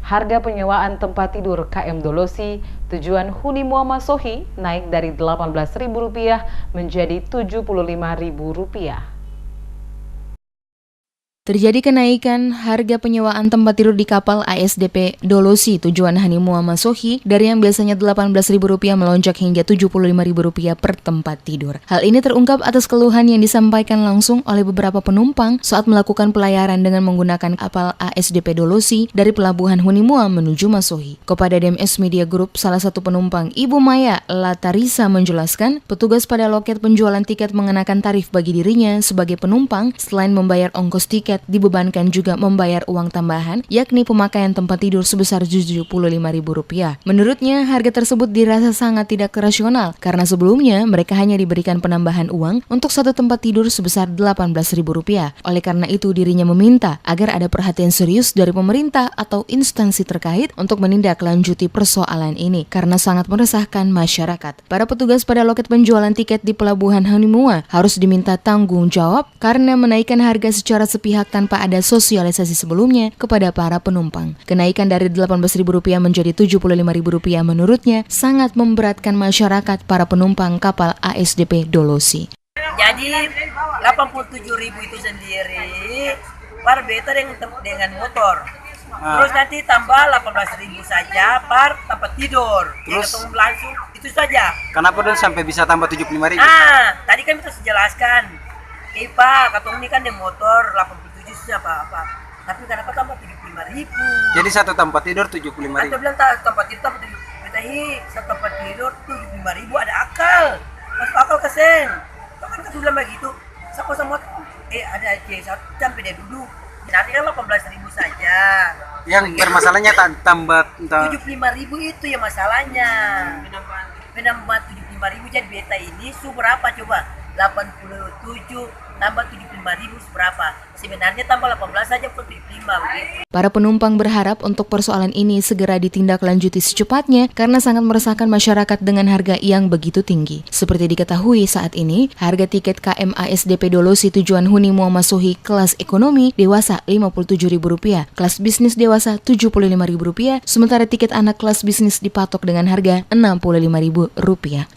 harga penyewaan tempat tidur KM Dolosi tujuan Huni Muhammad Sohi naik dari Rp18.000 menjadi Rp75.000. Terjadi kenaikan harga penyewaan tempat tidur di kapal ASDP Dolosi tujuan Hani Muhammad Sohi dari yang biasanya Rp18.000 melonjak hingga Rp75.000 per tempat tidur. Hal ini terungkap atas keluhan yang disampaikan langsung oleh beberapa penumpang saat melakukan pelayaran dengan menggunakan kapal ASDP Dolosi dari pelabuhan Huni Muhammad menuju Masohi. Kepada DMS Media Group, salah satu penumpang Ibu Maya Latarisa menjelaskan, petugas pada loket penjualan tiket mengenakan tarif bagi dirinya sebagai penumpang selain membayar ongkos tiket dibebankan juga membayar uang tambahan, yakni pemakaian tempat tidur sebesar Rp75.000. Menurutnya, harga tersebut dirasa sangat tidak rasional karena sebelumnya mereka hanya diberikan penambahan uang untuk satu tempat tidur sebesar Rp18.000. Oleh karena itu, dirinya meminta agar ada perhatian serius dari pemerintah atau instansi terkait untuk menindaklanjuti persoalan ini karena sangat meresahkan masyarakat. Para petugas pada loket penjualan tiket di Pelabuhan Hanimua harus diminta tanggung jawab karena menaikkan harga secara sepihak tanpa ada sosialisasi sebelumnya kepada para penumpang. Kenaikan dari Rp18.000 menjadi Rp75.000 menurutnya sangat memberatkan masyarakat para penumpang kapal ASDP Dolosi. Jadi Rp87.000 itu sendiri per beta dengan motor. Terus nanti tambah Rp18.000 saja per tempat tidur. Terus langsung itu saja. Kenapa dong sampai bisa tambah Rp75.000? Tadi kan kita jelaskan. Pak, katong ini kan di motor 87 apa-apa. Tapi kenapa tambah Rp75.000? Jadi satu tempat tidur Rp75.000. Anda bilang tempat tidur satu tempat tidur Rp75.000 ada akal. Masuk akal kesen. Kau kan bilang begitu. Sama-sama ada C1 sampai dia duduk. Nanti kan Rp18.000 saja. Yang bermasalahnya tambah Rp75.000 itu ya masalahnya. Penambah Rp75.000 jadi beta ini berapa coba? 87 tambah Rp75.000 seberapa? Sebenarnya tambah 18 saja per Rp75 begitu. Para penumpang berharap untuk persoalan ini segera ditindaklanjuti secepatnya karena sangat meresahkan masyarakat dengan harga yang begitu tinggi. Seperti diketahui saat ini, harga tiket KM ASDP Dolosi tujuan Huni Muhammad Sohi kelas ekonomi dewasa Rp57.000, kelas bisnis dewasa Rp75.000, sementara tiket anak kelas bisnis dipatok dengan harga Rp65.000.